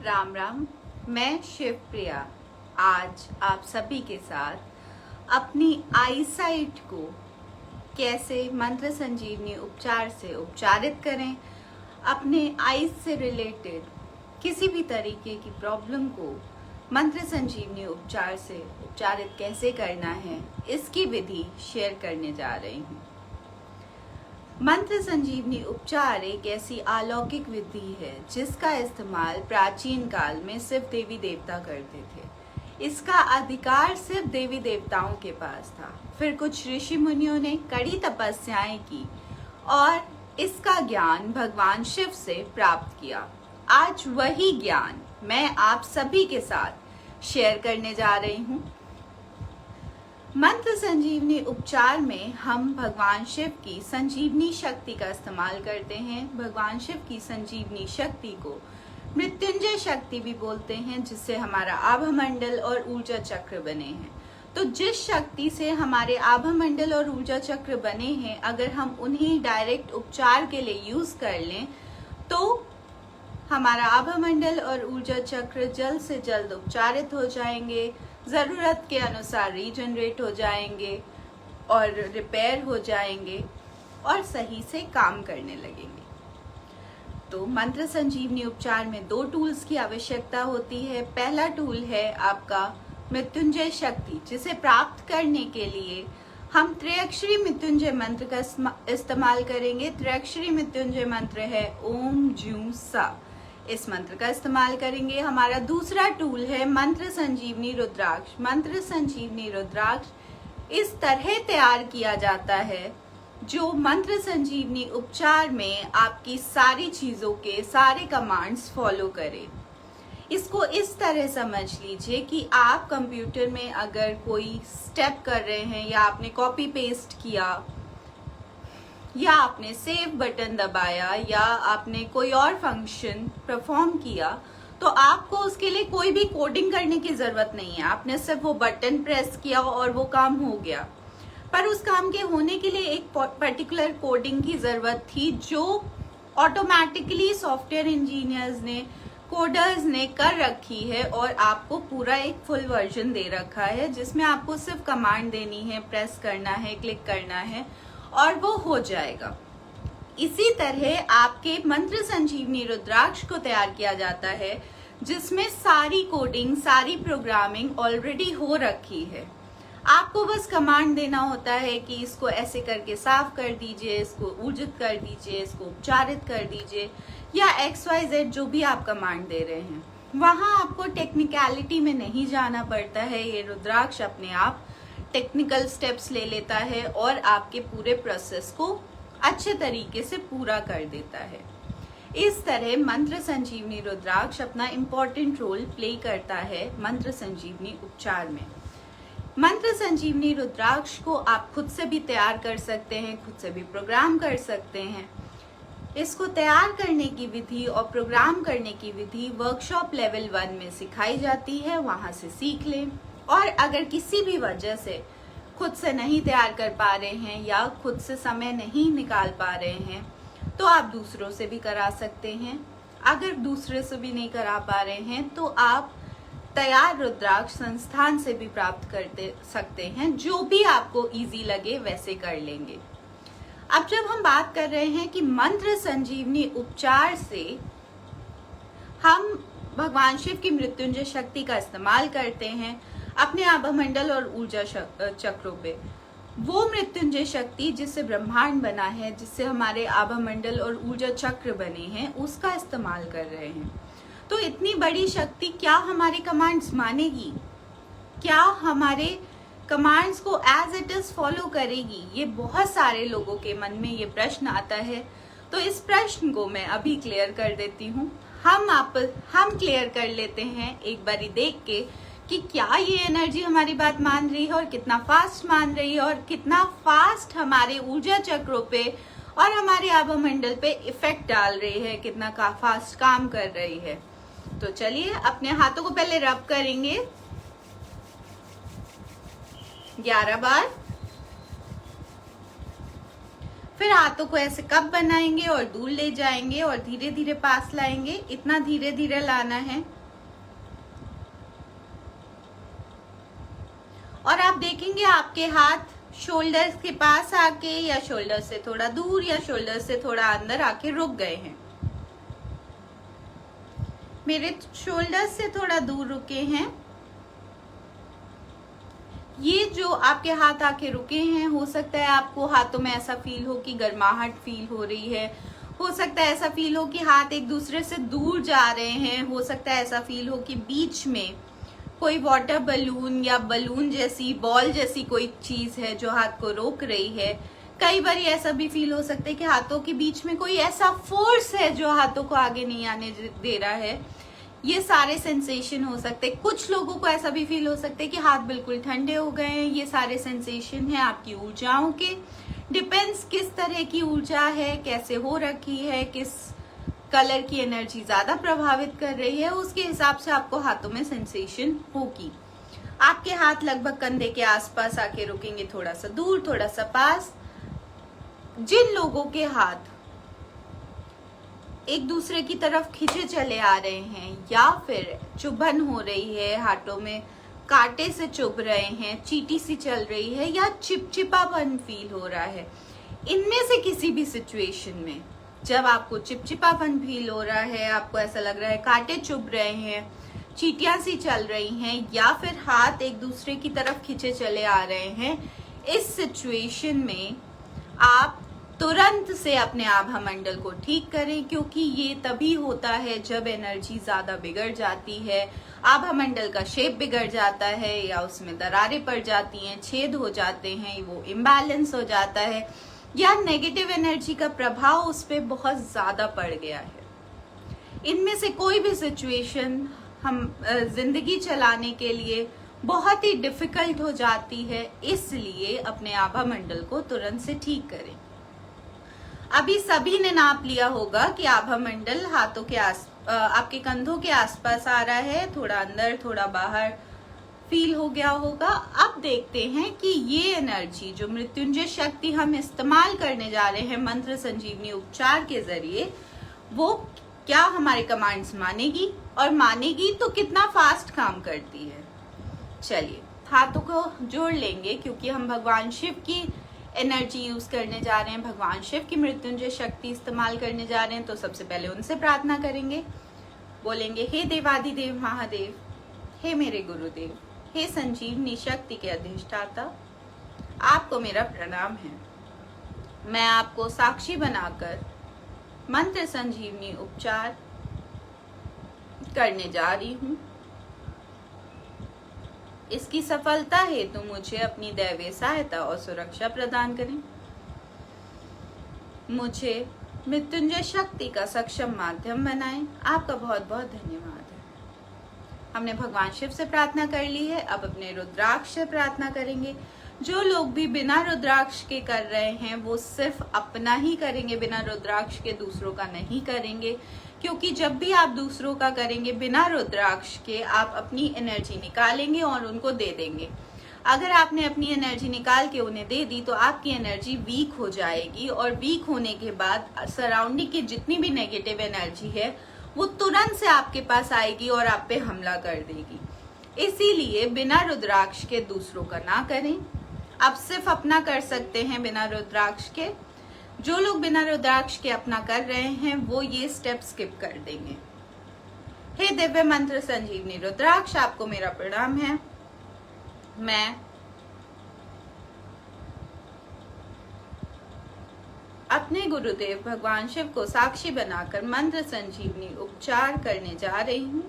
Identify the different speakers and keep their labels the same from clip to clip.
Speaker 1: राम राम। मैं शिव प्रिया आज आप सभी के साथ अपनी आईसाइट को कैसे मंत्र संजीवनी उपचार से उपचारित करें, अपने आईज से रिलेटेड किसी भी तरीके की प्रॉब्लम को मंत्र संजीवनी उपचार से उपचारित कैसे करना है, इसकी विधि शेयर करने जा रही हूँ। मंत्र संजीवनी उपचार एक ऐसी अलौकिक विधि है जिसका इस्तेमाल प्राचीन काल में सिर्फ देवी देवता करते थे। इसका अधिकार सिर्फ देवी देवताओं के पास था। फिर कुछ ऋषि मुनियों ने कड़ी तपस्याएं की और इसका ज्ञान भगवान शिव से प्राप्त किया। आज वही ज्ञान मैं आप सभी के साथ शेयर करने जा रही हूँ। मंत्र संजीवनी उपचार में हम भगवान शिव की संजीवनी शक्ति का इस्तेमाल करते हैं। भगवान शिव की संजीवनी शक्ति को मृत्युंजय शक्ति भी बोलते हैं, जिससे हमारा आभामंडल और ऊर्जा चक्र बने हैं। तो जिस शक्ति से हमारे आभामंडल और ऊर्जा चक्र बने हैं, अगर हम उन्हें डायरेक्ट उपचार के लिए यूज कर लें तो हमारा आभामंडल और ऊर्जा चक्र जल्द से जल्द उपचारित हो जाएंगे, ज़रूरत के अनुसार रीजनरेट हो जाएंगे और रिपेयर हो जाएंगे और सही से काम करने लगेंगे। तो मंत्र संजीवनी उपचार में 2 टूल्स की आवश्यकता होती है। पहला टूल है आपका मृत्युंजय शक्ति, जिसे प्राप्त करने के लिए हम त्रिअक्षरी मृत्युंजय मंत्र का इस्तेमाल करेंगे। त्रिअक्षरी मृत्युंजय मंत्र है ओम ज्यूं सा। इस मंत्र का इस्तेमाल करेंगे। हमारा दूसरा टूल है मंत्र संजीवनी रुद्राक्ष। मंत्र संजीवनी रुद्राक्ष इस तरह तैयार किया जाता है जो मंत्र संजीवनी उपचार में आपकी सारी चीजों के सारे कमांड्स फॉलो करे। इसको इस तरह समझ लीजिए कि आप कंप्यूटर में अगर कोई स्टेप कर रहे हैं या आपने कॉपी पेस्ट किया या आपने सेव बटन दबाया या आपने कोई और फंक्शन परफॉर्म किया, तो आपको उसके लिए कोई भी कोडिंग करने की जरूरत नहीं है। आपने सिर्फ वो बटन प्रेस किया और वो काम हो गया। पर उस काम के होने के लिए एक पर्टिकुलर कोडिंग की जरूरत थी, जो ऑटोमेटिकली सॉफ्टवेयर इंजीनियर्स ने, कोडर्स ने कर रखी है और आपको पूरा एक फुल वर्जन दे रखा है, जिसमें आपको सिर्फ कमांड देनी है, प्रेस करना है, क्लिक करना है और वो हो जाएगा। इसी तरह आपके मंत्र संजीवनी रुद्राक्ष को तैयार किया जाता है, जिसमें सारी कोडिंग, सारी प्रोग्रामिंग ऑलरेडी हो रखी है। आपको बस कमांड देना होता है कि इसको ऐसे करके साफ कर दीजिए, इसको ऊर्जित कर दीजिए, इसको उपचारित कर दीजिए या XYZ जो भी आप कमांड दे रहे हैं। वहां आपको टेक्निकलिटी में नहीं जाना पड़ता है। ये रुद्राक्ष अपने आप टेक्निकल स्टेप्स ले लेता है और आपके पूरे प्रोसेस को अच्छे तरीके से पूरा कर देता है। इस तरह मंत्र संजीवनी रुद्राक्ष अपना इम्पोर्टेंट रोल प्ले करता है मंत्र संजीवनी उपचार में। मंत्र संजीवनी रुद्राक्ष को आप खुद से भी तैयार कर सकते हैं, खुद से भी प्रोग्राम कर सकते हैं। इसको तैयार करने की विधि और प्रोग्राम करने की विधि वर्कशॉप लेवल 1 में सिखाई जाती है, वहां से सीख लें। और अगर किसी भी वजह से खुद से नहीं तैयार कर पा रहे हैं या खुद से समय नहीं निकाल पा रहे हैं, तो आप दूसरों से भी करा सकते हैं। अगर दूसरे से भी नहीं करा पा रहे हैं तो आप तैयार रुद्राक्ष संस्थान से भी प्राप्त कर सकते हैं। जो भी आपको इजी लगे वैसे कर लेंगे। अब जब हम बात कर रहे हैं कि मंत्र संजीवनी उपचार से हम भगवान शिव की मृत्युंजय शक्ति का इस्तेमाल करते हैं अपने आभामंडल और ऊर्जा चक्रों पे, वो मृत्युंजय शक्ति जिससे ब्रह्मांड बना है, जिससे हमारे आभामंडल और ऊर्जा चक्र बने हैं, उसका इस्तेमाल कर रहे हैं। तो इतनी बड़ी शक्ति क्या हमारे कमांड्स मानेगी? क्या हमारे कमांड्स को एज इट इज फॉलो करेगी? ये बहुत सारे लोगों के मन में ये प्रश्न आता है। तो इस प्रश्न को मैं अभी क्लियर कर देती हूँ। हम क्लियर कर लेते हैं एक बारी देख के कि क्या ये एनर्जी हमारी बात मान रही है और कितना फास्ट मान रही है और कितना फास्ट हमारे ऊर्जा चक्रों पे और हमारे आभामंडल पे इफेक्ट डाल रही है, कितना फास्ट काम कर रही है। तो चलिए अपने हाथों को पहले रब करेंगे 11 बार। फिर हाथों को ऐसे कप बनाएंगे और दूर ले जाएंगे और धीरे धीरे पास लाएंगे। इतना धीरे धीरे लाना है आप देखेंगे आपके हाथ शोल्डर्स के पास आके या शोल्डर से थोड़ा दूर या शोल्डर से थोड़ा अंदर आके रुक गए हैं। मेरे शोल्डर से थोड़ा दूर रुके हैं। ये जो आपके हाथ आके रुके हैं, हो सकता है आपको हाथों में ऐसा फील हो कि गर्माहट फील हो रही है, हो सकता है ऐसा फील हो कि हाथ एक दूसरे से दूर जा रहे हैं, हो सकता है ऐसा फील हो कि बीच में कोई वाटर बलून या बलून जैसी बॉल जैसी कोई चीज है जो हाथ को रोक रही है। कई बार ऐसा भी फील हो सकता है कि हाथों के बीच में कोई ऐसा फोर्स है जो हाथों को आगे नहीं आने दे रहा है। ये सारे सेंसेशन हो सकते हैं। कुछ लोगों को ऐसा भी फील हो सकता है कि हाथ बिल्कुल ठंडे हो गए हैं। ये सारे सेंसेशन है आपकी ऊर्जाओं के। डिपेंड्स किस तरह की ऊर्जा है, कैसे हो रखी है, किस कलर की एनर्जी ज्यादा प्रभावित कर रही है, उसके हिसाब से आपको हाथों में सेंसेशन होगी। आपके हाथ लगभग कंधे के आसपास आके रुकेंगे, थोड़ा सा दूर थोड़ा सा पास। जिन लोगों के हाथ एक दूसरे की तरफ खींचे चले आ रहे हैं या फिर चुभन हो रही है, हाथों में कांटे से चुभ रहे हैं, चींटी सी चल रही है या चिपचिपापन फील हो रहा है, इनमें से किसी भी सिचुएशन में जब आपको चिपचिपापन फील हो रहा है, आपको ऐसा लग रहा है कांटे चुभ रहे हैं, चींटियां सी चल रही हैं या फिर हाथ एक दूसरे की तरफ खींचे चले आ रहे हैं, इस सिचुएशन में आप तुरंत से अपने आभा मंडल को ठीक करें, क्योंकि ये तभी होता है जब एनर्जी ज्यादा बिगड़ जाती है, आभा मंडल का शेप बिगड़ जाता है या उसमें दरारें पड़ जाती हैं, छेद हो जाते हैं, वो इम्बैलेंस हो जाता है या नेगेटिव एनर्जी का प्रभाव उस पर बहुत ज्यादा पड़ गया है। इनमें से कोई भी सिचुएशन हम जिंदगी चलाने के लिए बहुत ही डिफिकल्ट हो जाती है, इसलिए अपने आभा मंडल को तुरंत से ठीक करें। अभी सभी ने नाप लिया होगा कि आभा मंडल हाथों के आपके कंधों के आसपास आ रहा है, थोड़ा अंदर थोड़ा बाहर फील हो गया होगा। अब देखते हैं कि ये एनर्जी जो मृत्युंजय शक्ति हम इस्तेमाल करने जा रहे हैं मंत्र संजीवनी उपचार के जरिए, वो क्या हमारे कमांड्स मानेगी और मानेगी तो कितना फास्ट काम करती है। चलिए हाथों को जोड़ लेंगे, क्योंकि हम भगवान शिव की एनर्जी यूज करने जा रहे हैं, भगवान शिव की मृत्युंजय शक्ति इस्तेमाल करने जा रहे हैं। तो सबसे पहले उनसे प्रार्थना करेंगे, बोलेंगे हे देवाधिदेव महादेव, हे मेरे गुरुदेव, हे संजीवनी शक्ति के अधिष्ठाता, आपको मेरा प्रणाम है। मैं आपको साक्षी बनाकर मंत्र संजीवनी उपचार करने जा रही हूँ। इसकी सफलता हेतु मुझे अपनी दैवीय सहायता और सुरक्षा प्रदान करें। मुझे मृत्युंजय शक्ति का सक्षम माध्यम बनाएं। आपका बहुत बहुत धन्यवाद है। हमने भगवान शिव से प्रार्थना कर ली है, अब अपने रुद्राक्ष से प्रार्थना करेंगे। जो लोग भी बिना रुद्राक्ष के कर रहे हैं वो सिर्फ अपना ही करेंगे, बिना रुद्राक्ष के दूसरों का नहीं करेंगे, क्योंकि जब भी आप दूसरों का करेंगे बिना रुद्राक्ष के, आप अपनी एनर्जी निकालेंगे और उनको दे देंगे। अगर आपने अपनी एनर्जी निकाल के उन्हें दे दी तो आपकी एनर्जी वीक हो जाएगी और वीक होने के बाद सराउंडिंग की जितनी भी नेगेटिव एनर्जी है वो तुरंत से आपके पास आएगी और आप पे हमला कर देगी। इसीलिए बिना रुद्राक्ष के दूसरों का ना करें। आप सिर्फ अपना कर सकते हैं बिना रुद्राक्ष के। जो लोग बिना रुद्राक्ष के अपना कर रहे हैं वो ये स्टेप स्किप कर देंगे। हे दिव्य मंत्र संजीवनी रुद्राक्ष, आपको मेरा प्रणाम है। मैं अपने गुरुदेव भगवान शिव को साक्षी बनाकर मंत्र संजीवनी उपचार करने जा रही हूँ।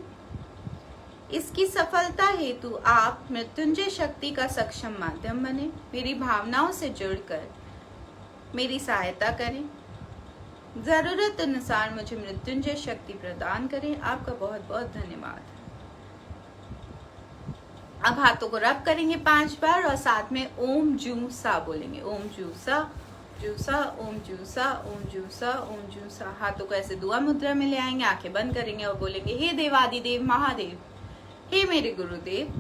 Speaker 1: इसकी सफलता हेतु आप मृत्युंजय शक्ति का सक्षम माध्यम बने, मेरी भावनाओं से जुड़कर मेरी सहायता करें, जरूरत अनुसार मुझे मृत्युंजय शक्ति प्रदान करें। आपका बहुत बहुत धन्यवाद। अब हाथों को रब करेंगे 5 बार और साथ में ओम जू सा बोलेंगे। ओम जू सा, जूसा, ओम जूसा, ओम जूसा, ओम जूसा। हाथों को ऐसे दुआ मुद्रा में ले आएंगे, आंखें बंद करेंगे और बोलेंगे हे देवादिदेव महादेव, हे मेरे गुरुदेव,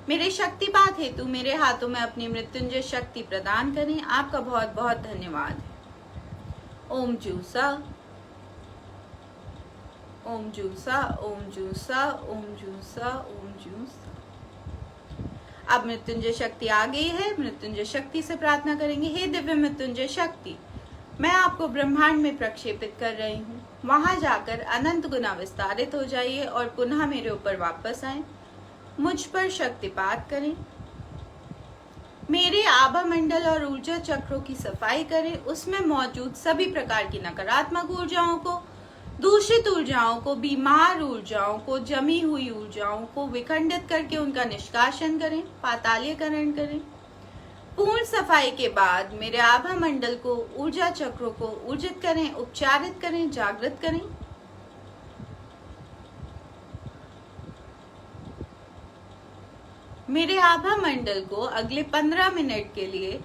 Speaker 1: मेरे शक्तिपात हेतु मेरे हाथों में अपनी मृत्युंजय शक्ति प्रदान करें। आपका बहुत बहुत धन्यवाद है। ओम जूसा, ओम जूसा, ओम जूसा, ओम जूसा, ओम जूसा। अब मृत्युंजय शक्ति आ गई है, मृत्युंजय शक्ति से प्रार्थना करेंगे, हे दिव्य मृत्युंजय शक्ति, मैं आपको ब्रह्मांड में प्रक्षेपित कर रही हूँ, वहां जाकर अनंत गुना विस्तारित हो जाइए और पुनः मेरे ऊपर वापस आए, मुझ पर शक्तिपात करें, मेरे आभा मंडल और ऊर्जा चक्रों की सफाई करें, उसमें मौजूद सभी प्रकार की नकारात्मक ऊर्जाओं को, दूषित ऊर्जाओं को, बीमार ऊर्जाओं को, जमी हुई ऊर्जाओं को विखंडित करके उनका निष्कासन करें, पातालीकरण करें। पूर्ण सफाई के बाद मेरे आभा मंडल को, ऊर्जा चक्रों को ऊर्जित करें, उपचारित करें, जागृत करें। मेरे आभा मंडल को अगले 15 मिनट के लिए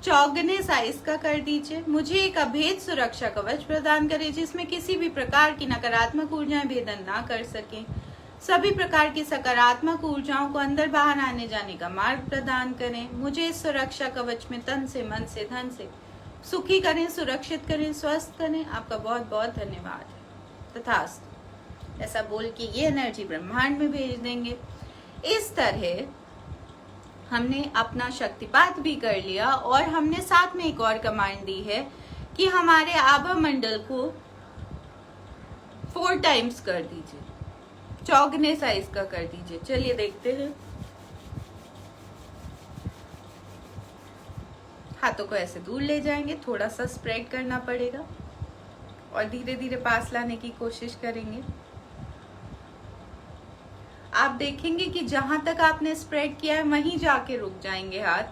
Speaker 1: चौगने साइज का कर दीजिए। मुझे एक अभेद सुरक्षा कवच प्रदान करें जिसमें किसी भी प्रकार की नकारात्मक ऊर्जाएं भेदन ना कर सकें। सभी प्रकार की सकारात्मक ऊर्जाओं को अंदर बाहर आने जाने का मार्ग प्रदान करें। मुझे इस सुरक्षा कवच में तन से, मन से, धन से सुखी करें, सुरक्षित करें, स्वस्थ करें। आपका बहुत बहुत धन्यवाद। तथास्तु। ऐसा बोल के ये एनर्जी ब्रह्मांड में भेज देंगे। इस तरह हमने अपना शक्तिपात भी कर लिया और हमने साथ में एक और कमांड दी है कि हमारे आभा मंडल को 4 टाइम्स कर दीजिए, चौगने साइज का कर दीजिए। चलिए देखते हैं। हाथों को ऐसे दूर ले जाएंगे, थोड़ा सा स्प्रेड करना पड़ेगा और धीरे धीरे पास लाने की कोशिश करेंगे। आप देखेंगे कि जहां तक आपने स्प्रेड किया है वहीं जाके रुक जाएंगे हाथ,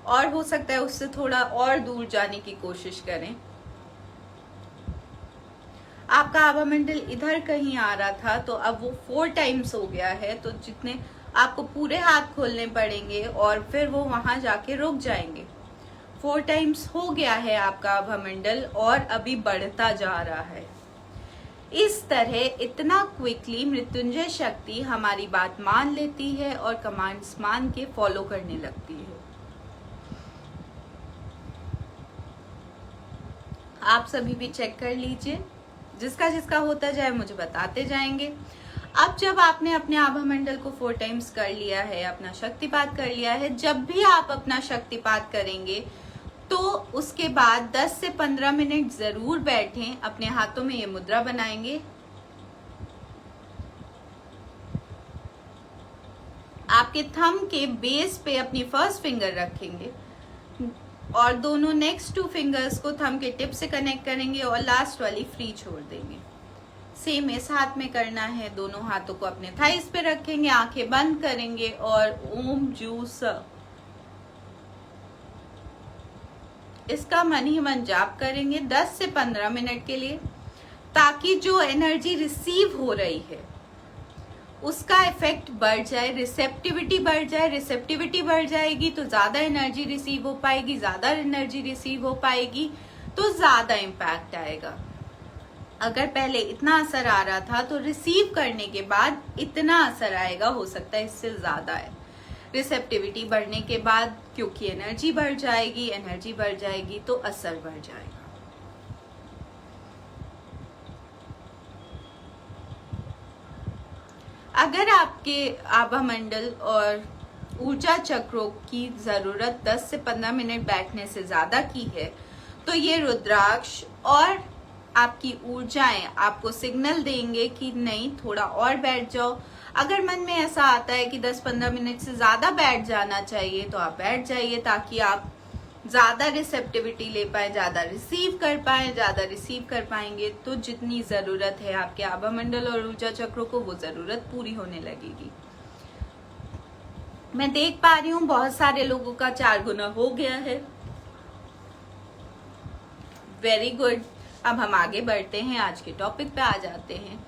Speaker 1: और हो सकता है उससे थोड़ा और दूर जाने की कोशिश करें। आपका आभा मंडल इधर कहीं आ रहा था तो अब वो 4 टाइम्स हो गया है, तो जितने आपको पूरे हाथ खोलने पड़ेंगे और फिर वो वहां जाके रुक जाएंगे। 4 टाइम्स हो गया है आपका आभा मंडल और अभी बढ़ता जा रहा है। इस तरह इतना क्विकली मृत्युंजय शक्ति हमारी बात मान लेती है और कमांड्स मान के फॉलो करने लगती है। आप सभी भी चेक कर लीजिए, जिसका जिसका होता जाए मुझे बताते जाएंगे। अब जब आपने अपने आभा मंडल को 4 टाइम्स कर लिया है, अपना शक्तिपात कर लिया है, जब भी आप अपना शक्तिपात करेंगे तो उसके बाद 10 से 15 मिनट जरूर बैठें। अपने हाथों में ये मुद्रा बनाएंगे, आपके थंब के बेस पे अपनी फर्स्ट फिंगर रखेंगे और दोनों नेक्स्ट 2 फिंगर्स को थंब के टिप से कनेक्ट करेंगे और लास्ट वाली फ्री छोड़ देंगे। सेम इस हाथ में करना है। दोनों हाथों को अपने थाइस पे रखेंगे, आंखें बंद करेंगे और ओम जू स इसका मन ही मन जाप करेंगे 10 से 15 मिनट के लिए, ताकि जो एनर्जी रिसीव हो रही है उसका इफेक्ट बढ़ जाए, रिसेप्टिविटी बढ़ जाए। रिसेप्टिविटी बढ़ जाएगी तो ज्यादा एनर्जी रिसीव हो पाएगी, ज्यादा एनर्जी रिसीव हो पाएगी तो ज्यादा इम्पैक्ट आएगा। अगर पहले इतना असर आ रहा था तो रिसीव करने के बाद इतना असर आएगा, हो सकता है इससे ज्यादा है। रिसेप्टिविटी बढ़ने के बाद क्योंकि एनर्जी बढ़ जाएगी तो असर बढ़ जाएगा। अगर आपके आभा मंडल और ऊर्जा चक्रों की जरूरत 10 से 15 मिनट बैठने से ज्यादा की है तो ये रुद्राक्ष और आपकी ऊर्जाएं आपको सिग्नल देंगे कि नहीं, थोड़ा और बैठ जाओ। अगर मन में ऐसा आता है कि 10-15 मिनट से ज्यादा बैठ जाना चाहिए तो आप बैठ जाइए, ताकि आप ज्यादा रिसेप्टिविटी ले पाए, ज्यादा रिसीव कर पाए। ज्यादा रिसीव कर पाएंगे तो जितनी जरूरत है आपके आभा मंडल और ऊर्जा चक्रों को, वो जरूरत पूरी होने लगेगी। मैं देख पा रही हूँ बहुत सारे लोगों का 4 गुना हो गया है। Very good. अब हम आगे बढ़ते हैं, आज के टॉपिक पे आ जाते हैं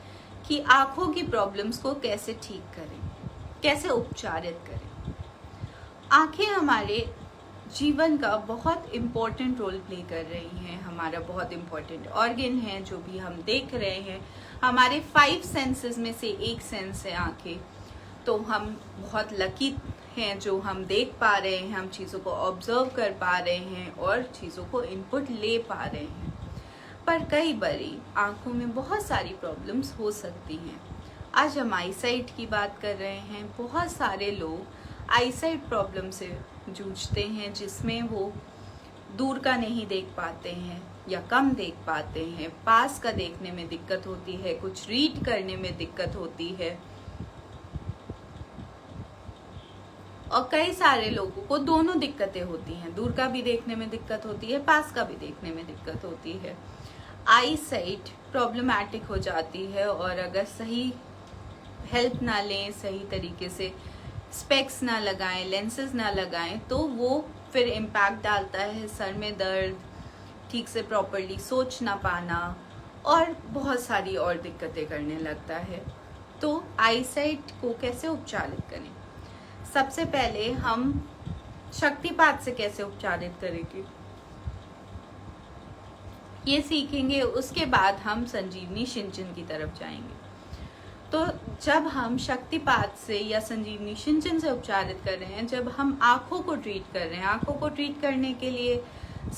Speaker 1: कि आंखों की प्रॉब्लम्स को कैसे ठीक करें, कैसे उपचारित करें। आंखें हमारे जीवन का बहुत इम्पोर्टेंट रोल प्ले कर रही हैं। हमारा बहुत इम्पोर्टेंट ऑर्गन है जो भी हम देख रहे हैं। हमारे 5 सेंसेस में से एक सेंस है आंखें। तो हम बहुत लकी हैं जो हम देख पा रहे हैं, हम चीज़ों को ऑब्जर्व कर पा रहे हैं और चीज़ों को इनपुट ले पा रहे हैं। पर कई बारी आंखों में बहुत सारी प्रॉब्लम्स हो सकती हैं। आज हम आई साइट की बात कर रहे हैं। बहुत सारे लोग आईसाइट प्रॉब्लम से जूझते हैं, जिसमें वो दूर का नहीं देख पाते हैं या कम देख पाते हैं, पास का देखने में दिक्कत होती है, कुछ रीड करने में दिक्कत होती है। और कई सारे लोगों को दोनों दिक्कतें होती हैं, दूर का भी देखने में दिक्कत होती है, पास का भी देखने में दिक्कत होती है। आई साइट प्रॉब्लमैटिक हो जाती है और अगर सही हेल्प ना लें, सही तरीके से स्पेक्स ना लगाएं, लेंसेज ना लगाएं, तो वो फिर इम्पैक्ट डालता है सर में दर्द, ठीक से प्रॉपरली सोच ना पाना और बहुत सारी और दिक्कतें करने लगता है। तो आई साइट को कैसे उपचारित करें? सबसे पहले हम शक्तिपात से कैसे उपचारित करेंगे ये सीखेंगे, उसके बाद हम संजीवनी सिंचन की तरफ जाएंगे। तो जब हम शक्तिपात से या संजीवनी सिंचन से उपचारित कर रहे हैं, जब हम आँखों को ट्रीट कर रहे हैं, आँखों को ट्रीट करने के लिए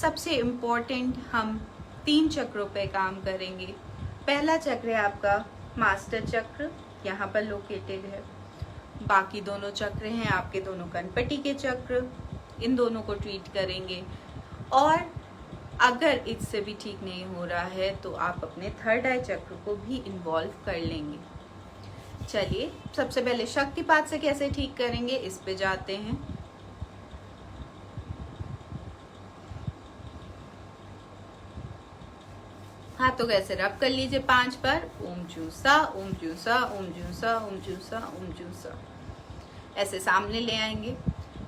Speaker 1: सबसे इम्पोर्टेंट हम 3 चक्रों पे काम करेंगे। पहला चक्र है आपका मास्टर चक्र, यहाँ पर लोकेटेड है। बाकी दोनों चक्र हैं आपके दोनों कनपटी के चक्र, इन दोनों को ट्रीट करेंगे। और अगर इससे भी ठीक नहीं हो रहा है तो आप अपने थर्ड आई चक्र को भी इन्वॉल्व कर लेंगे। चलिए सबसे पहले शक्तिपात से कैसे ठीक करेंगे इस पे जाते हैं। हाथों को ऐसे रब कर लीजिए 5 पर। ओम जूसा, ओम जूसा, ओम जूसा, ओम जूसा, ओम जूसा, ऐसे सामने ले आएंगे।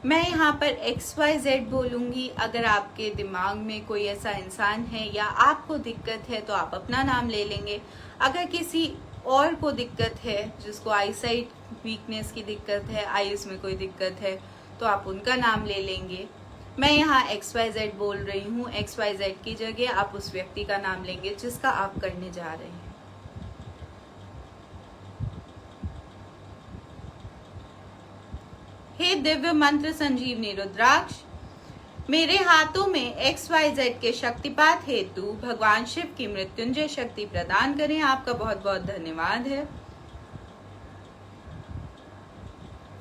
Speaker 1: मैं यहाँ पर XYZ बोलूंगी। अगर आपके दिमाग में कोई ऐसा इंसान है या आपको दिक्कत है तो आप अपना नाम ले लेंगे। अगर किसी और को दिक्कत है, जिसको आईसाइट वीकनेस की दिक्कत है, आईज में कोई दिक्कत है, तो आप उनका नाम ले लेंगे। मैं यहाँ XYZ बोल रही हूँ, XYZ की जगह आप उस व्यक्ति का नाम लेंगे जिसका आप करने जा रहे हैं। हे दिव्य मंत्र संजीवनी रुद्राक्ष, मेरे हाथों में XYZ के शक्तिपात हेतु भगवान शिव की मृत्युंजय शक्ति प्रदान करें। आपका बहुत बहुत धन्यवाद है।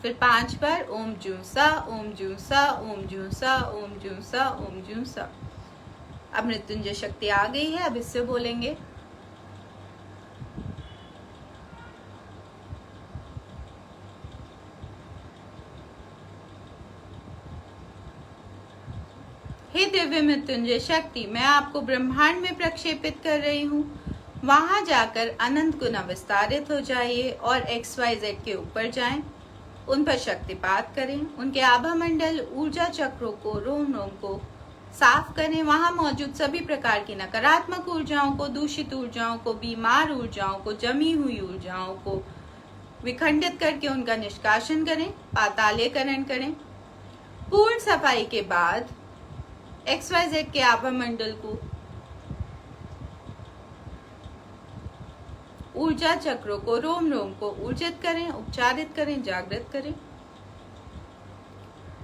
Speaker 1: फिर 5 पर ओम जूसा, ओम जूसा, ओम जूसा, ओम जूसा, ओम जूसा। अब मृत्युंजय शक्ति आ गई है, अब इससे बोलेंगे। हे दिव्य मृत्युंजय शक्ति, मैं आपको ब्रह्मांड में प्रक्षेपित कर रही हूँ। वहां जाकर अनंत गुना विस्तारित हो जाइए और XYZ के ऊपर जाएं, उन पर शक्तिपात करें, उनके आभा मंडल, ऊर्जा चक्रों को, रोम रोम को साफ करें। वहां मौजूद सभी प्रकार की नकारात्मक ऊर्जाओं को, दूषित ऊर्जाओं को, बीमार ऊर्जाओं को, जमी हुई ऊर्जाओं को विखंडित करके उनका निष्कासन करें, पातालीकरण करें। पूर्ण सफाई के बाद XYZ के आभा मंडल को, ऊर्जा चक्रों को, रोम रोम को ऊर्जित करें, उपचारित करें, जागृत करें।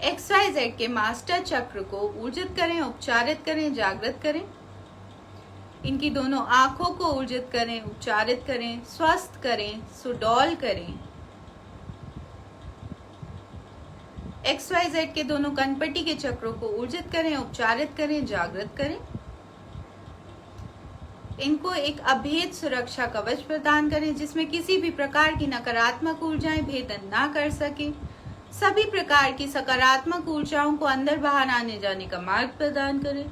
Speaker 1: XYZ के मास्टर चक्र को ऊर्जित करें, उपचारित करें, जागृत करें। इनकी दोनों आंखों को ऊर्जित करें, उपचारित करें, स्वस्थ करें, सुडौल करें। XYZ के दोनों कनपटी के चक्रों को ऊर्जित करें, उपचारित करें, जागृत करें। इनको एक अभेद सुरक्षा कवच प्रदान करें, जिसमें किसी भी प्रकार की नकारात्मक ऊर्जाएं भेदन ना कर सके। सभी प्रकार की सकारात्मक ऊर्जाओं को अंदर बाहर आने जाने का मार्ग प्रदान करें।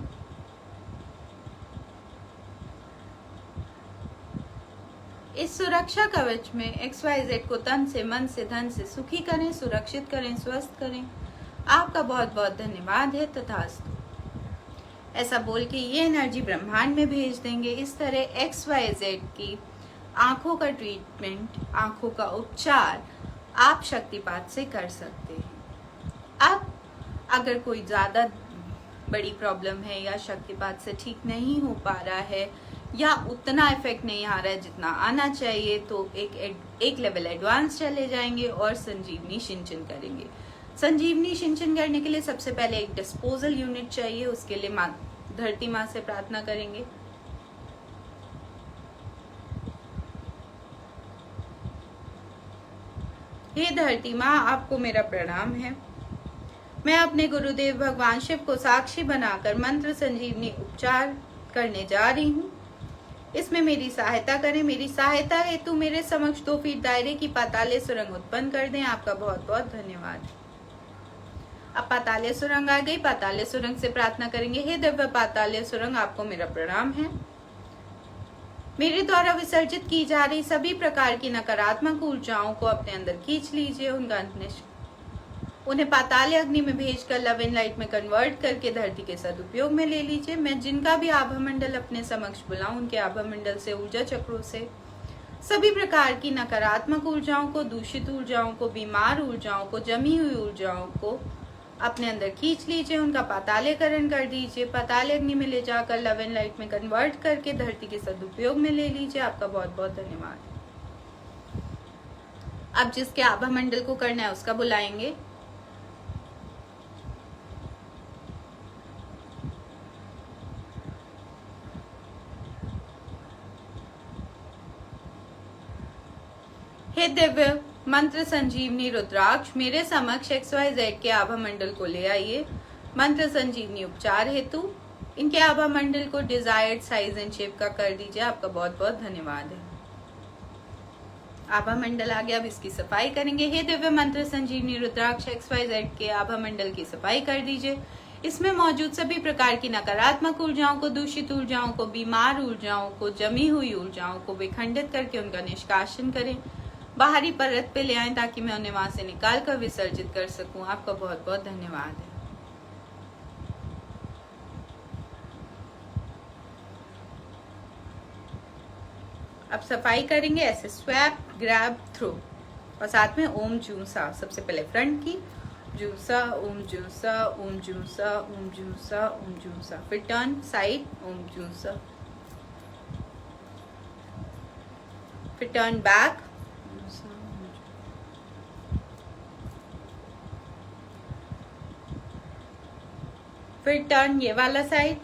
Speaker 1: इस सुरक्षा कवच में XYZ को तन से, मन से, धन से सुखी करें, सुरक्षित करें, स्वस्थ करें। आपका बहुत बहुत धन्यवाद है। तथास्तु। ऐसा बोल के ये एनर्जी ब्रह्मांड में भेज देंगे। इस तरह XYZ की आंखों का ट्रीटमेंट, आंखों का उपचार आप शक्तिपात से कर सकते हैं। अब अगर कोई ज्यादा बड़ी प्रॉब्लम है या शक्तिपात से ठीक नहीं हो पा रहा है या उतना इफेक्ट नहीं आ रहा है जितना आना चाहिए, तो एक लेवल एडवांस चले जाएंगे और संजीवनी सिंचन करेंगे। संजीवनी सिंचन करने के लिए सबसे पहले एक डिस्पोजल यूनिट चाहिए। उसके लिए धरती माँ से प्रार्थना करेंगे। हे धरती माँ, आपको मेरा प्रणाम है। मैं अपने गुरुदेव भगवान शिव को साक्षी बनाकर मंत्र संजीवनी उपचार करने जा रही हूँ। इसमें मेरी सहायता करें। मेरी सहायता हेतु मेरे समक्ष 2 फीट दायरे की पाताले सुरंग उत्पन्न कर दें। आपका बहुत बहुत धन्यवाद। अब पाताले सुरंग आ गई। पाताले सुरंग से प्रार्थना करेंगे, हे दिव्य पाताले सुरंग, आपको मेरा प्रणाम है। मेरे द्वारा विसर्जित की जा रही सभी प्रकार की नकारात्मक ऊर्जाओं को अपने अंदर खींच लीजिए। उन्हें पाताल अग्नि में भेजकर लव एंड लाइट में कन्वर्ट करके धरती के सदुपयोग में ले लीजिए। मैं जिनका भी आभा मंडल अपने समक्ष बुलाऊं, उनके आभा मंडल से, ऊर्जा चक्रों से सभी प्रकार की नकारात्मक ऊर्जाओं को, दूषित ऊर्जाओं को, बीमार ऊर्जाओं को, जमी हुई ऊर्जाओं को अपने अंदर खींच लीजिए। उनका पातालीकरण कर दीजिए। पाताल अग्नि में ले जाकर लव एंड लाइट में कन्वर्ट करके धरती के सदुपयोग में ले लीजिए। आपका बहुत बहुत धन्यवाद। अब जिसके आभा मंडल को करना है उसका बुलाएंगे। हे दिव्य मंत्र संजीवनी रुद्राक्ष, मेरे समक्ष XYZ के आभा मंडल को ले आइए। मंत्र संजीवनी उपचार हेतु इनके आभा मंडल को डिजायर्ड साइज एंड शेप का कर दीजिए। आपका बहुत बहुत धन्यवाद है। आभा मंडल आ गया। अब इसकी सफाई करेंगे। हे दिव्य मंत्र संजीवनी रुद्राक्ष, XYZ के आभा मंडल की सफाई कर दीजिए। इसमें मौजूद सभी प्रकार की नकारात्मक ऊर्जाओं को, दूषित ऊर्जाओं को, बीमार ऊर्जाओं को, जमी हुई ऊर्जाओं को विखंडित करके उनका निष्कासन करें। बाहरी परत पे ले आए ताकि मैं उन्हें वहां से निकाल कर विसर्जित कर सकूं। आपका बहुत बहुत धन्यवाद है। अब सफाई करेंगे ऐसे स्वैप, ग्रैब, थ्रो और साथ में ओम जूसा। सबसे पहले फ्रंट की जूसा, ओम जूसा, ओम जूसा, ओम जूसा, ओम जूसा। फिर टर्न साइड, ओम जूसा। फिर टर्न बैक, फिर टर्न ये वाला साइड,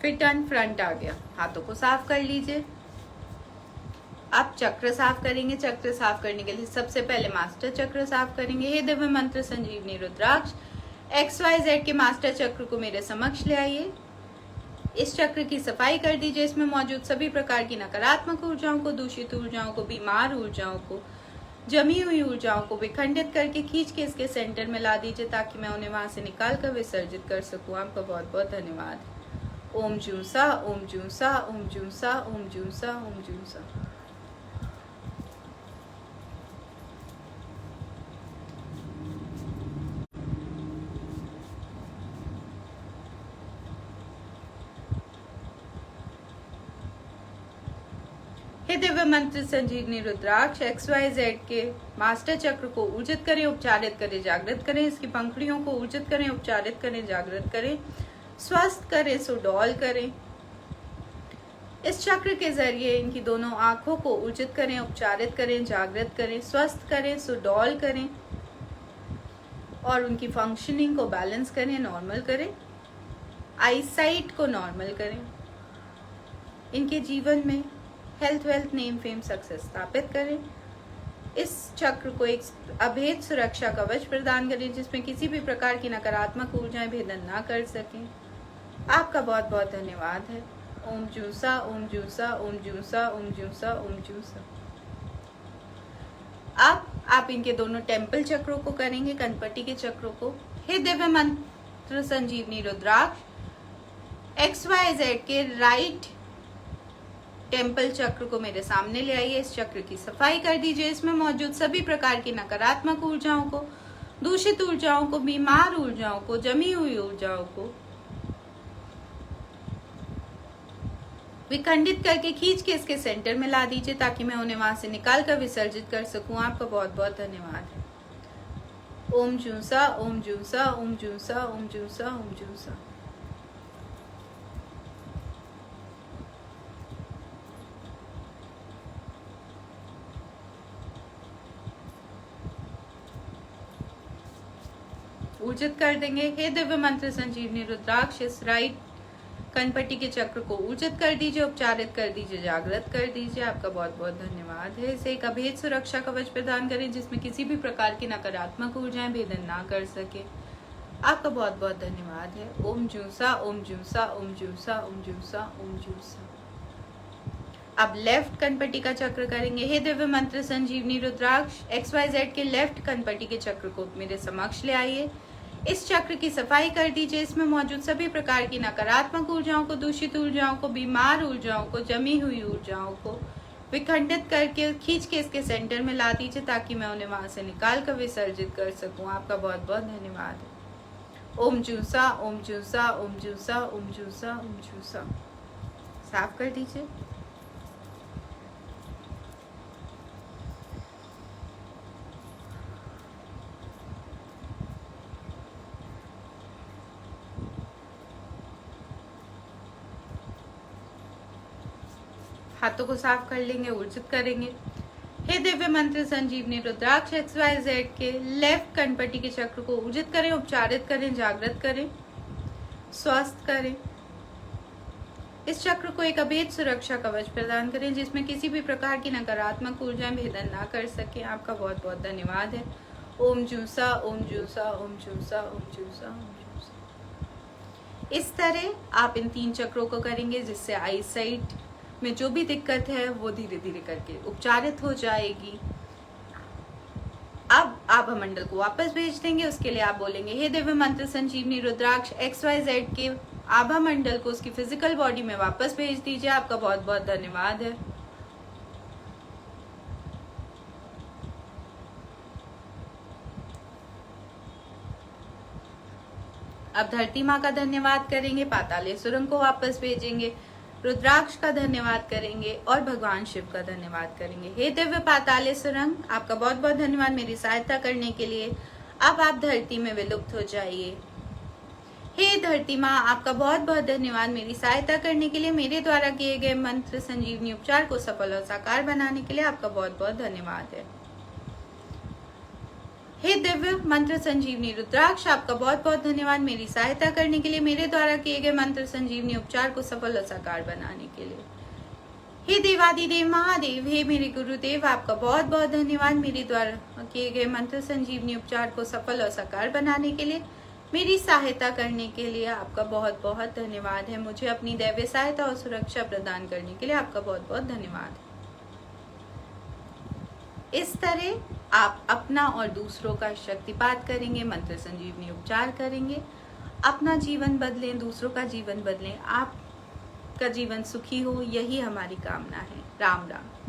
Speaker 1: फिर टर्न फ्रंट आ गया। हाथों को साफ कर लीजिए। अब चक्र साफ करेंगे। चक्र साफ करने के लिए सबसे पहले मास्टर चक्र साफ करेंगे। हे दिव्य मंत्र संजीवनी रुद्राक्ष, XYZ के मास्टर चक्र को मेरे समक्ष ले आइए। इस चक्र की सफाई कर दीजिए। इसमें मौजूद सभी प्रकार की नकारात्मक ऊर्जाओं को, दूषित ऊर्जाओं को, बीमार ऊर्जाओं को, जमी हुई ऊर्जाओं को विखंडित करके खींच के इसके सेंटर में ला दीजिए ताकि मैं उन्हें वहां से निकाल कर विसर्जित कर सकूं। आपका बहुत बहुत धन्यवाद। ओम जूसा, ओम जूसा, ओम जूसा, ओम जूसा, ओम जूसा। हे दिव्य मंत्र संजीवनी रुद्राक्ष, XYZ के मास्टर चक्र को ऊर्जित करें, उपचारित करें, जागृत करें। इसकी पंखुड़ियों को ऊर्जित करें, उपचारित करें, जागृत करें, स्वस्थ करें, सुडौल करें। इस चक्र के जरिए इनकी दोनों आंखों को ऊर्जित करें, उपचारित करें, जागृत करें, स्वस्थ करें, सुडौल करें और उनकी फंक्शनिंग को बैलेंस करें, नॉर्मल करें, आईसाइट को नॉर्मल करें। इनके जीवन में health, wealth, name, fame, success स्थापित करें। इस चक्र को एक अभेद सुरक्षा कवच प्रदान करें जिसमें किसी भी प्रकार की नकारात्मक ऊर्जाएं भेदन ना कर सकें। आपका बहुत बहुत धन्यवाद है। ओम जूसा, ओम जूसा, ओम जूसा, ओम जूसा, ओम जूसा। अब आप इनके दोनों टेम्पल चक्रों को करेंगे, कनपट्टी के चक्रों को। हे दिव्य मंत्र संजीवनी रुद्राक्ष, XYZ के राइट टेम्पल चक्र को मेरे सामने ले आइए। इस चक्र की सफाई कर दीजिए। इसमें मौजूद सभी प्रकार की नकारात्मक ऊर्जाओं को, दूषित ऊर्जाओं को, बीमार ऊर्जाओं को, जमी हुई ऊर्जाओं को विखंडित करके खींच के इसके सेंटर में ला दीजिए ताकि मैं उन्हें वहां से निकाल कर विसर्जित कर सकूं। आपका बहुत बहुत धन्यवाद है। ओम जूसा, ओम जूसा, ओम जूसा, ओम जूसा, ओम जूसा। ऊर्जित कर देंगे। हे दिव्य मंत्र संजीवनी रुद्राक्ष, इस राइट कनपट्टी के चक्र को ऊर्जित कर दीजिए, उपचारित कर दीजिए, जागृत कर दीजिए। आपका बहुत बहुत धन्यवाद है। इसे एक अभेद सुरक्षा कवच प्रदान करें जिसमें किसी भी प्रकार की नकारात्मक ऊर्जाएं भेदन ना कर सके। आपका बहुत बहुत धन्यवाद है। ओम जूसा, ओम जूसा, ओम जूसा, ओम जूसा, ओम जूसा। अब लेफ्ट कनपट्टी का चक्र करेंगे। हे दिव्य मंत्र संजीवनी रुद्राक्ष, XYZ के लेफ्ट कनपट्टी के चक्र को मेरे समक्ष ले आइए। इस चक्र की सफाई कर दीजिए। इसमें मौजूद सभी प्रकार की नकारात्मक ऊर्जाओं को, दूषित ऊर्जाओं को, बीमार ऊर्जाओं को, जमी हुई ऊर्जाओं को विखंडित करके खींच के इसके सेंटर में ला दीजिए ताकि मैं उन्हें वहां से निकाल कर विसर्जित कर सकूं। आपका बहुत बहुत धन्यवाद है। ओम जूसा, ओम जूसा, ओम जूसा, ओम जूसा, ओम जूसा। साफ कर दीजिए। हाथों को साफ कर लेंगे, ऊर्जित करेंगे। हे दिव्य मंत्र संजीवनी रुद्राक्ष, XYZ के लेफ्ट कनपट्टी के चक्र को ऊर्जित करें, उपचारित करें, जागृत करें, स्वस्थ करें। इस चक्र को एक अभेद सुरक्षा कवच प्रदान करें जिसमें किसी भी प्रकार की नकारात्मक ऊर्जाएं भेदन ना कर सके। आपका बहुत बहुत धन्यवाद है। ओम जूसा, ओम जूसा, ओम जूसा, ओम जूसा, ओम जूसा। इस तरह आप इन 3 चक्रों को करेंगे जिससे आई साइट में जो भी दिक्कत है वो धीरे धीरे करके उपचारित हो जाएगी। अब आभा मंडल को वापस भेज देंगे। उसके लिए आप बोलेंगे, हे दिव्य मंत्र संजीवनी रुद्राक्ष, XYZ के आभा मंडल को उसकी फिजिकल बॉडी में वापस भेज दीजिए। आपका बहुत बहुत धन्यवाद है। अब धरती माँ का धन्यवाद करेंगे, पातालेश्वरम को वापस भेजेंगे, रुद्राक्ष का धन्यवाद करेंगे और भगवान शिव का धन्यवाद करेंगे। हे दिव्य पातालेश्वरम, आपका बहुत बहुत धन्यवाद मेरी सहायता करने के लिए। अब आप धरती में विलुप्त हो जाइए। हे धरती माँ, आपका बहुत बहुत धन्यवाद मेरी सहायता करने के लिए। मेरे द्वारा किए गए मंत्र संजीवनी उपचार को सफल और साकार बनाने के लिए आपका बहुत बहुत धन्यवाद है। हे दिव्य मंत्र संजीवनी रुद्राक्ष, आपका बहुत बहुत धन्यवाद मेरी सहायता करने के लिए। मेरे द्वारा किए गए मंत्र संजीवनी उपचार को सफल और साकार बनाने के लिए। हे देवादिदेव महादेव, हे मेरे गुरुदेव, आपका बहुत बहुत धन्यवाद मेरे द्वारा किए गए मंत्र संजीवनी उपचार को सफल और साकार बनाने के लिए। मेरी सहायता करने के लिए आपका बहुत बहुत धन्यवाद है। मुझे अपनी दैवीय सहायता और सुरक्षा प्रदान करने के लिए आपका बहुत बहुत धन्यवाद है। इस तरह आप अपना और दूसरों का शक्तिपात करेंगे, मंत्र संजीवनी उपचार करेंगे, अपना जीवन बदलें, दूसरों का जीवन बदलें, आपका जीवन सुखी हो, यही हमारी कामना है। राम राम।